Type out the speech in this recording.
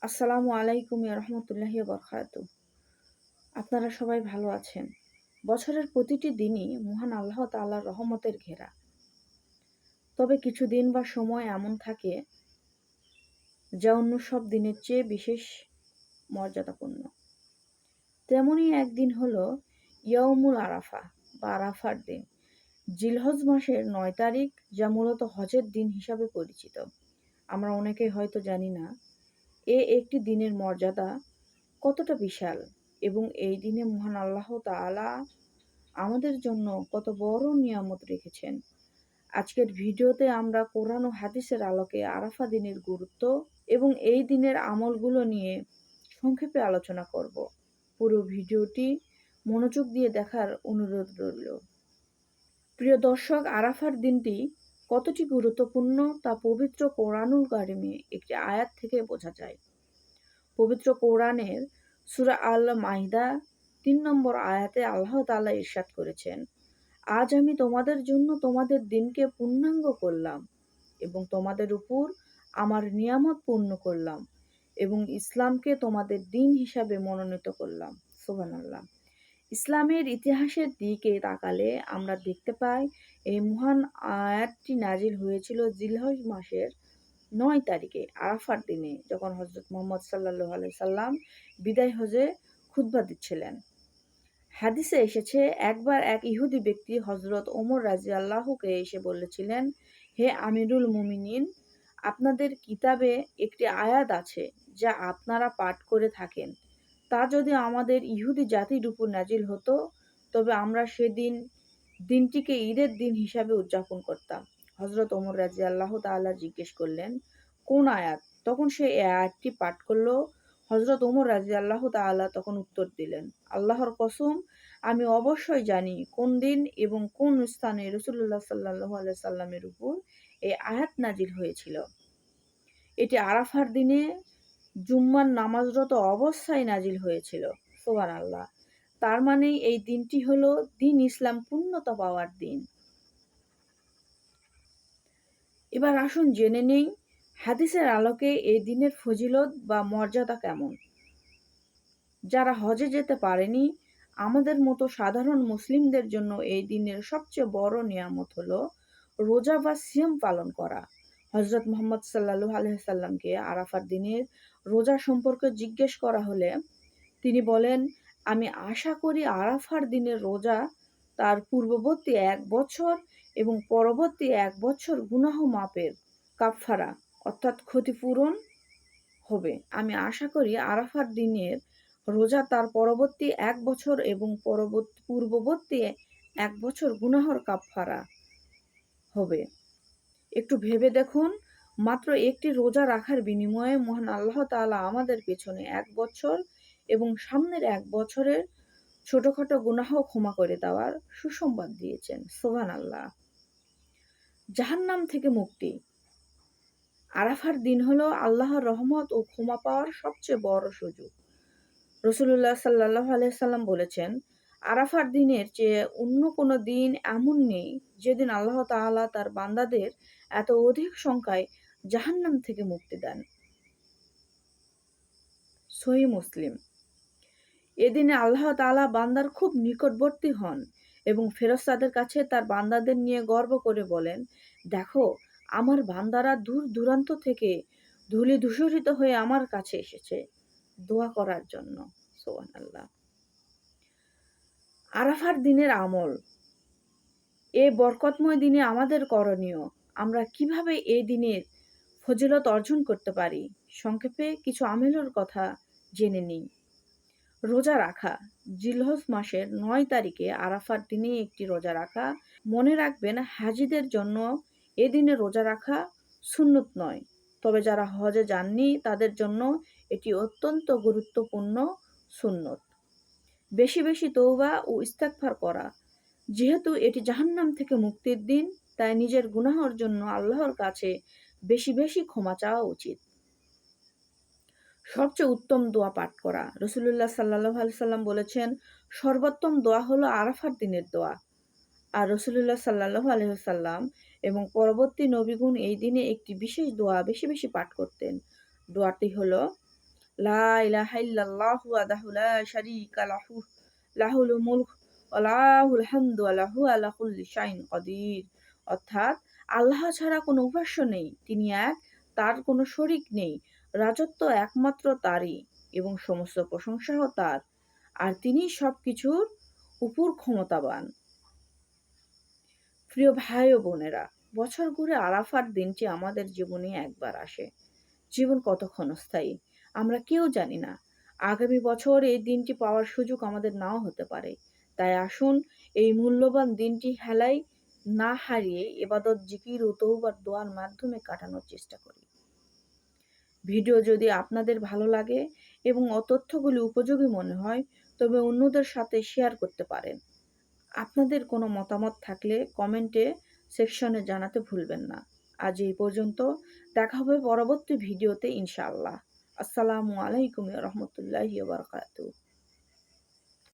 আসসালামু আলাইকুম রহমতুল্লাহি বরকাতু। আপনারা সবাই ভালো আছেন? বছরের প্রতিটি দিনই মহান আল্লাহ তাআলার রহমতের ঘেরা। তবে কিছু দিন বা সময় এমন থাকে যা অন্য সব দিনের চেয়ে বিশেষ মর্যাদাপূর্ণ। তেমনই একদিন হলো ইয়াউমুল আরাফা বা আরাফার দিন। জিলহজ মাসের ৯ তারিখ, যা মূলত হজের দিন হিসাবে পরিচিত। আমরা অনেকেই হয়তো জানি না একটি দিনের মর্যাদা কতটা বিশাল এবং এই দিনে মহান আল্লাহ তাআলা আমাদের জন্য কত বড় নিয়ামত রেখেছেন। আজকের ভিডিওতে আমরা কোরআন ও হাদিসের আলোকে আরাফা দিনের গুরুত্ব এবং এই দিনের আমলগুলো নিয়ে সংক্ষেপে আলোচনা করব। পুরো ভিডিওটি মনোযোগ দিয়ে দেখার অনুরোধ রইল। প্রিয় দর্শক, আরাফার দিনটি কতটি গুরুত্বপূর্ণ তা পবিত্র কোরআনুল কারিমে একটি আয়াত থেকে বোঝা যায়। পবিত্র কোরআনের সূরা আল মাইদা ৩ নম্বর আয়াতে আল্লাহ তাআলা ইরশাদ করেছেন, আজ আমি তোমাদের জন্য তোমাদের দিনকে পূর্ণাঙ্গ করলাম এবং তোমাদের উপর আমার নিয়ামত পূর্ণ করলাম এবং ইসলামকে তোমাদের দিন হিসাবে মনোনীত করলাম। সুবহানাল্লাহ। ইসলামের ইতিহাসের দিকে তাকালে আমরা দেখতে পাই এই মহান আয়াতটি নাজিল হয়েছিল জিলহজ মাসের ৯ তারিখে আরাফার দিনে, যখন হযরত মুহাম্মদ সাল্লাল্লাহু আলাইহি সাল্লাম বিদায় হজে খুতবা দিচ্ছিলেন। হাদিসে এসেছে, একবার এক ইহুদি ব্যক্তি হযরত ওমর রাদিয়াল্লাহুকে এসে বলেছিলেন, হে আমিরুল মুমিনিন, আপনাদের কিতাবে একটি আয়াত আছে যা আপনারা পাঠ করে থাকেন। তা যদি আমাদের ইহুদি জাতির উপর নাজিল হতো তবে আমরা সেদিন দিনটিকে ঈদের দিন হিসাবে উদযাপন করতাম। হযরত ওমর রাদিয়াল্লাহু তাআলা জিজ্ঞেস করলেন, কোন আয়াত? তখন সে এই আয়াতটি পাঠ করল। হযরত ওমর রাদিয়াল্লাহু তাআলা তখন উত্তর দিলেন, আল্লাহর কসম, আমি অবশ্যই জানি কোন দিন এবং কোন স্থানে রাসূলুল্লাহ সাল্লাল্লাহু আলাইহি সাল্লামের উপর এই আয়াত নাজিল হয়েছিল। এটি আরাফার দিনে জুম্মার নামাজরত অবস্থায় নাজিল হয়েছিল। সুবহানাল্লাহ। তার মানে এই দিনটি হলো দ্বীন ইসলাম পূর্ণতা পাওয়ার দিন। এবার আসুন জেনে নেই হাদিসের আলোকে এই দিনের ফজিলত বা মর্যাদা কেমন। যারা হজে যেতে পারেনি, আমাদের মতো সাধারণ মুসলিমদের জন্য এই দিনের সবচেয়ে বড় নিয়ামত হলো রোজা বা সিয়াম পালন করা। হযরত মুহাম্মদ সাল্লাল্লাহু আলাইহি সাল্লামকে আরাফার দিনের রোজা সম্পর্কে জিজ্ঞেস করা হলে তিনি বলেন, আমি আশা করি আরাফার দিনের রোজা তার পূর্ববর্তী ১ বছর এবং পরবর্তী ১ বছর গুনাহ মাপের কাফফারা অর্থাৎ ক্ষতিপূরণ হবে। আমি আশা করি আরাফার দিনের রোজা তার পরবর্তী ১ বছর এবং পূর্ববর্তী ১ বছর গুনাহর কাফফারা হবে। একটু ভেবে দেখুন, মাত্র একটি রোজা রাখার বিনিময়ে মহান আল্লাহ তাআলা আমাদের পেছনে ১ বছর এবং সামনের ১ বছরের ছোটখাটো গুনাহ ক্ষমা করে দেওয়ার সুসংবাদ দিয়েছেন। সুবহানাল্লাহ। জাহান্নাম থেকে মুক্তি। আরাফার দিন হলো আল্লাহর রহমত ও ক্ষমা পাওয়ার সবচেয়ে বড় সুযোগ। রাসূলুল্লাহ সাল্লাল্লাহু আলাইহি সাল্লাম বলেছেন, আরাফার দিনের চেয়ে অন্য কোনো দিন এমন নেই যেদিন আল্লাহ তাআলা তার বান্দাদের এত অধিক সংখ্যায় জাহান্নাম থেকে মুক্তি দেন। সহিহ মুসলিম। এদিনে আল্লাহ তাআলা বান্দার খুব নিকটবর্তী হন এবং ফেরেশতাদের কাছে তার বান্দাদের নিয়ে গর্ব করে বলেন, দেখো, আমার বান্দারা দূর দূরান্ত থেকে ধূলিধূসরিত হয়ে আমার কাছে এসেছে দোয়া করার জন্য। সুবহানাল্লাহ। আরাফার দিনের আমল। এ বরকতময় দিনে আমাদের করণীয়, আমরা কিভাবে এই দিনের ফজিলত অর্জন করতে পারি, সংক্ষেপে কিছু আমলের কথা জেনে নিই। রোজা রাখা। জিলহজ মাসের ৯ তারিখে আরাফার দিনে একটি রোজা রাখা। মনে রাখবেন, হাজিদের জন্য এ দিনে রোজা রাখা সুন্নত নয়, তবে যারা হজে যাননি তাদের জন্য এটি অত্যন্ত গুরুত্বপূর্ণ সুন্নত। বেশি বেশি তওবা ও ইস্তেগফার করা। যেহেতু এটি জাহান্নাম থেকে মুক্তির দিন, তাই নিজের গুনাহর জন্য আল্লাহর কাছে বেশি বেশি ক্ষমা চাওয়া উচিত। সবচেয়ে উত্তম দোয়া পাঠ করা। রাসূলুল্লাহ সাল্লাল্লাহু আলাইহি সাল্লাম বলেছেন, সর্বোত্তম দোয়া হলো আরাফার দিনের দোয়া। আর রাসূলুল্লাহ সাল্লাল্লাহু আলাইহি সাল্লাম এবং পরবর্তী নবীগণ এই দিনে একটি বিশেষ দোয়া বেশি বেশি পাঠ করতেন। দোয়াটি হলো, লা ইলাহা ইল্লাল্লাহু ওয়াহদাহু লা শারীকা লাহু লাহুল মুলক ওয়া লাহুল হামদু ওয়া লাহু আলা কুল্লি শাইইন কাদির। অর্থাৎ আল্লাহ ছাড়া কোনো উপাস্য নেই। তিনি এক, তার কোনো শরিক নেই। রাজত্ব একমাত্র তারই এবং সমস্ত প্রশংসাও তার। আর তিনিই সবকিছুর উপর ক্ষমতাবান। প্রিয় ভাই ও বোনেরা, বছর ঘুরে আরাফার দিনটি আমাদের জীবনে একবার আসে। জীবন কতক্ষণ স্থায়ী আমরা কেউ জানি না। আগামী বছর এই দিনটি পাওয়ার সুযোগ আমাদের নাও হতে পারে। তাই আসুন এই মূল্যবান দিনটি হেলায় না হারিয়ে ইবাদত, জিকির ও তওবার দোয়ার মাধ্যমে কাটানোর চেষ্টা করি। ভিডিও যদি আপনাদের ভালো লাগে এবং তথ্যগুলি উপযোগী মনে হয় তবে অন্যদের সাথে শেয়ার করতে পারেন। আপনাদের কোনো মতামত থাকলে কমেন্টে সেকশনে জানাতে ভুলবেন না। আজ এই পর্যন্ত, দেখা হবে পরবর্তী ভিডিওতে ইনশাআল্লাহ। আসসালামু আলাইকুম ওয়া রাহমাতুল্লাহি ওয়া বারাকাতুহু।